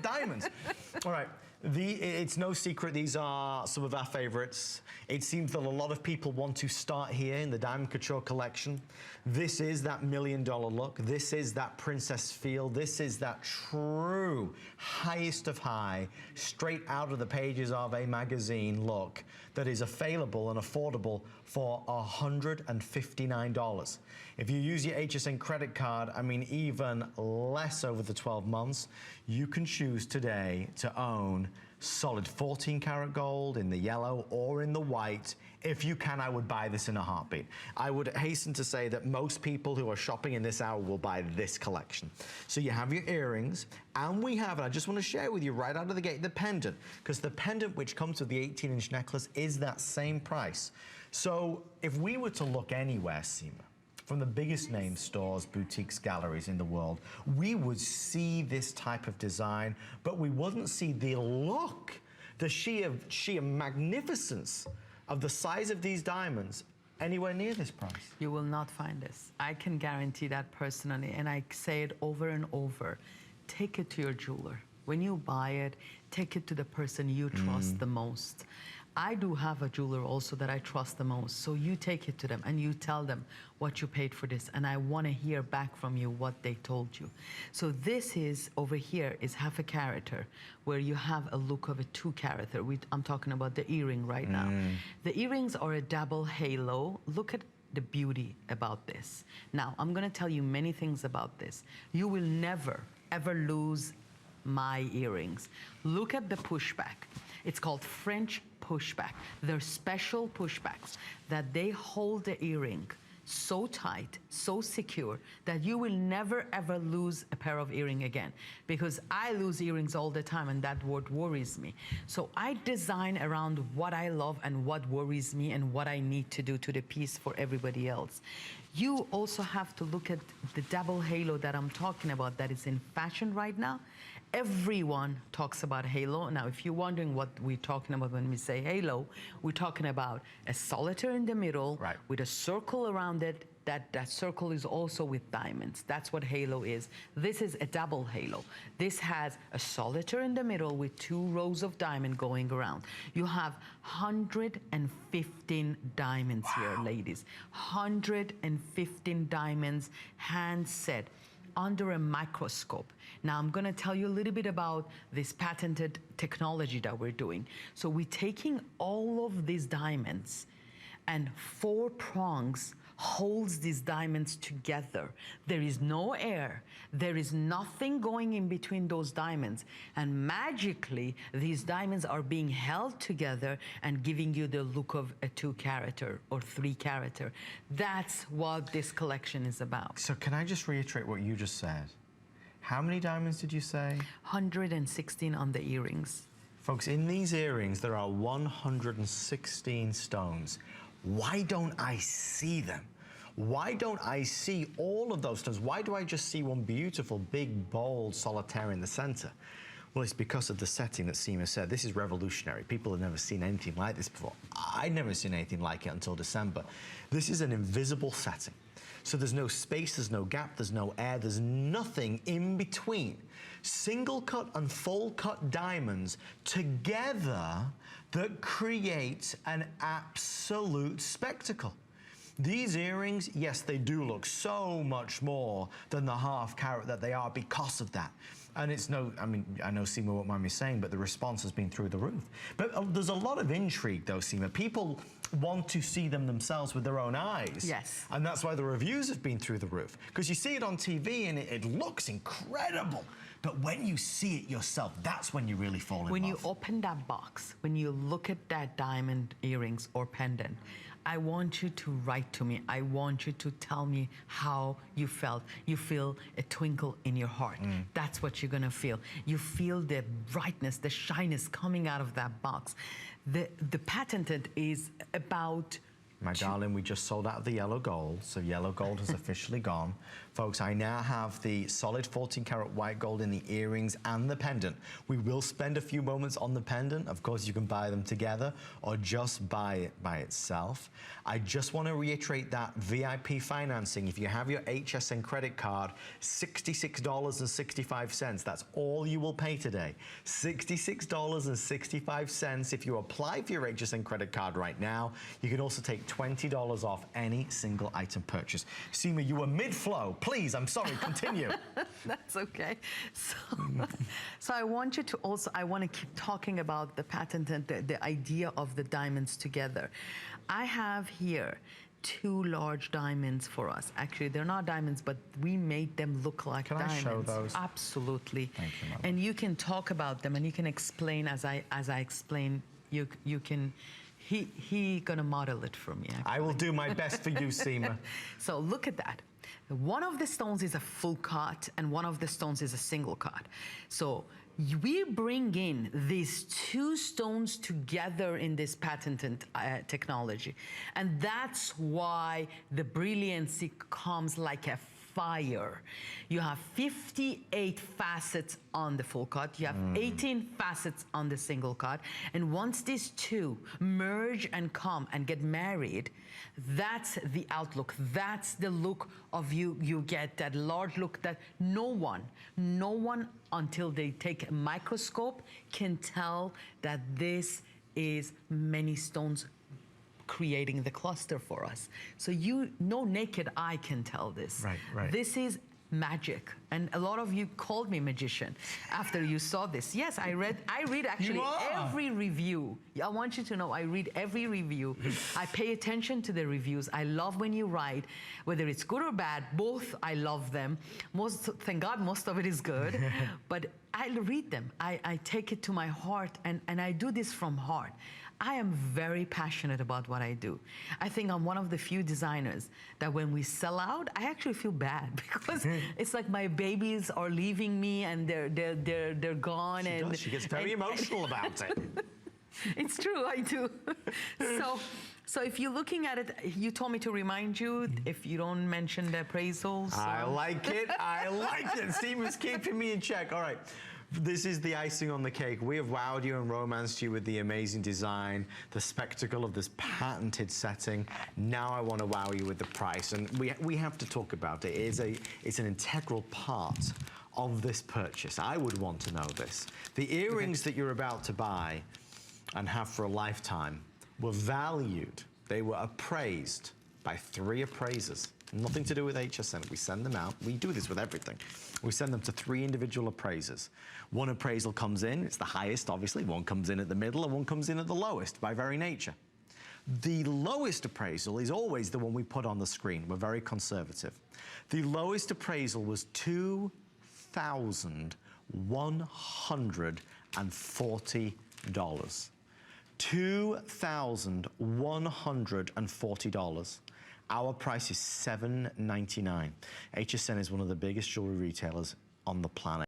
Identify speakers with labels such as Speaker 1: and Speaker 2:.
Speaker 1: diamonds. All right. It's no secret these are some of our favorites. It seems that a lot of people want to start here in the Diamond Couture collection. This is that $1 million look. This is that princess feel. This is that true highest of high, straight out of the pages of a magazine look that is available and affordable for $159. If you use your HSN credit card, I mean even less over the 12 months, you can choose today to own solid 14 karat gold in the yellow or in the white. If you can, I would buy this in a heartbeat. I would hasten to say that most people who are shopping in this hour will buy this collection. So you have your earrings, and we have, and I just want to share with you right out of the gate, the pendant, because the pendant which comes with the 18-inch necklace is that same price. So if we were to look anywhere, Seema, from the biggest name stores, boutiques, galleries in the world, we would see this type of design, but we wouldn't see the look, the sheer magnificence of the size of these diamonds anywhere near this price.
Speaker 2: You will not find this. I can guarantee that personally, and I say it over and over. Take it to your jeweler. When you buy it, take it to the person you trust the most. I do have a jeweler also that I trust the most. So you take it to them and you tell them what you paid for this. And I want to hear back from you what they told you. So this is, over here, is half a carat, where you have a look of a 2 carat. I'm talking about the earring right now. The earrings are a double halo. Look at the beauty about this. Now, I'm going to tell you many things about this. You will never, ever lose my earrings. Look at the pushback. It's called French pushback. They're special pushbacks that they hold the earring so tight, so secure, that you will never ever lose a pair of earring again. Because I lose earrings all the time, and that what worries me. So I design around what I love and what worries me and what I need to do to the piece for everybody else. You also have to look at the double halo that I'm talking about that is in fashion right now. Everyone talks about halo. Now, if you're wondering what we're talking about when we say halo, we're talking about a solitaire in the middle with a circle around it. That circle is also with diamonds. That's what halo is. This is a double halo. This has a solitaire in the middle with 2 rows of diamond going around. You have 115 diamonds here, ladies. 115 diamonds, hand set, under a microscope. Now I'm gonna tell you a little bit about this patented technology that we're doing. So we're taking all of these diamonds, and 4 prongs holds these diamonds together. There is no air. There is nothing going in between those diamonds. And magically, these diamonds are being held together and giving you the look of a 2 carat or 3 carat. That's what this collection is about.
Speaker 1: So can I just reiterate what you just said? How many diamonds did you say?
Speaker 2: 116 on the earrings.
Speaker 1: Folks, in these earrings, there are 116 stones. Why don't I see them? Why don't I see all of those stones? Why do I just see one beautiful, big, bold solitaire in the center? Well, it's because of the setting that Seema said. This is revolutionary. People have never seen anything like this before. I'd never seen anything like it until December. This is an invisible setting. So there's no space, there's no gap, there's no air, there's nothing in between. Single cut and full cut diamonds together that create an absolute spectacle. These earrings, yes, they do look so much more than the half carat that they are because of that. And it's no, I mean, I know Seema won't mind me saying, but the response has been through the roof. But there's a lot of intrigue though, Seema. People want to see them themselves with their own eyes.
Speaker 2: Yes.
Speaker 1: And that's why the reviews have been through the roof. Because you see it on TV and it looks incredible. But when you see it yourself, that's when you really fall in love.
Speaker 2: When you open that box, when you look at that diamond earrings or pendant, I want you to write to me. I want you to tell me how you felt. You feel a twinkle in your heart. That's what you're gonna feel. You feel the brightness, the shyness coming out of that box. The patented is about...
Speaker 1: My darling, we just sold out of the yellow gold, so yellow gold has officially gone. Folks, I now have the solid 14 karat white gold in the earrings and the pendant. We will spend a few moments on the pendant. Of course, you can buy them together or just buy it by itself. I just want to reiterate that VIP financing, if you have your HSN credit card, $66.65. That's all you will pay today. $66.65. If you apply for your HSN credit card right now, you can also take $20 off any single item purchase. Seema, you were mid-flow. Please, I'm sorry, continue.
Speaker 2: That's okay. So I want you to also, I want to keep talking about the patent and the idea of the diamonds together. I have here 2 large diamonds for us. Actually, they're not diamonds, but we made them look like diamonds.
Speaker 1: Can I show those?
Speaker 2: Absolutely.
Speaker 1: Thank you, Mother.
Speaker 2: And you can talk about them and you can explain as I explain. You can. He gonna model it for me. Actually.
Speaker 1: I will do my best for you, Seema.
Speaker 2: So look at that. One of the stones is a full cut and one of the stones is a single cut. So we bring in these 2 stones together in this patented technology. And that's why the brilliancy comes like a fire. You have 58 facets on the full cut. You have 18 facets on the single cut. And once these 2 merge and come and get married, that's the outlook. That's the look of you get that large look that no one until they take a microscope can tell that this is many stones creating the cluster for us. So no naked eye can tell this.
Speaker 1: Right.
Speaker 2: This is magic. And a lot of you called me magician after you saw this. Yes, I read actually every review. I want you to know I read every review. I pay attention to the reviews. I love when you write, whether it's good or bad, both I love them. Thank God most of it is good. But I read them. I take it to my heart and I do this from heart. I am very passionate about what I do. I think I'm one of the few designers that when we sell out, I actually feel bad because it's like my babies are leaving me and they're gone.
Speaker 1: She gets very emotional about it.
Speaker 2: It's true, I do. So if you're looking at it, you told me to remind you if you don't mention the appraisals.
Speaker 1: I like it. I like it. Seema's keeping me in check. All right. This is the icing on the cake. We have wowed you and romanced you with the amazing design, the spectacle of this patented setting. Now I want to wow you with the price, and we have to talk about it. It's an integral part of this purchase. I would want to know this. The earrings that you're about to buy and have for a lifetime were valued. They were appraised by 3 appraisers. Nothing to do with HSN. We send them out. We do this with everything. We send them to 3 individual appraisers. 1 appraisal comes in, it's the highest, obviously. 1 comes in at the middle, and 1 comes in at the lowest, by very nature. The lowest appraisal is always the one we put on the screen. We're very conservative. The lowest appraisal was $2,140. $2,140. Our price is $799. HSN is one of the biggest jewelry retailers on the planet.